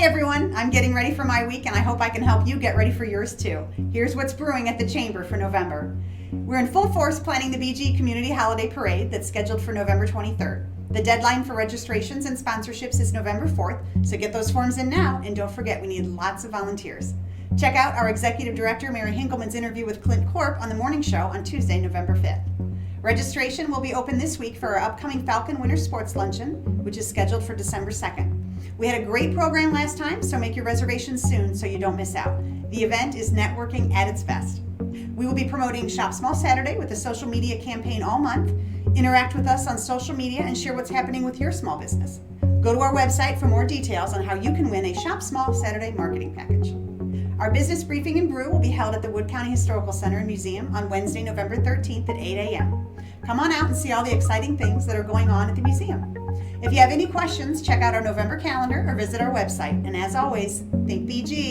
everyone, I'm getting ready for my week and I hope I can help you get ready for yours too. Here's what's brewing at the Chamber for November. We're in full force planning the BG Community Holiday Parade that's scheduled for November 23rd. The deadline for registrations and sponsorships is November 4th, so get those forms in now and don't forget we need lots of volunteers. Check out our Executive Director Mary Hinkleman's interview with Clint Corp on the morning show on Tuesday, November 5th. Registration will be open this week for our upcoming Falcon Winter Sports Luncheon, which is scheduled for December 2nd. We had a great program last time, so make your reservations soon so you don't miss out. The event is networking at its best. We will be promoting Shop Small Saturday with a social media campaign all month. Interact with us on social media and share what's happening with your small business. Go to our website for more details on how you can win a Shop Small Saturday marketing package. Our business briefing and brew will be held at the Wood County Historical Center and Museum on Wednesday, November 13th at 8 a.m. Come on out and see all the exciting things that are going on at the museum. If you have any questions, check out our November calendar or visit our website. And as always, think BG.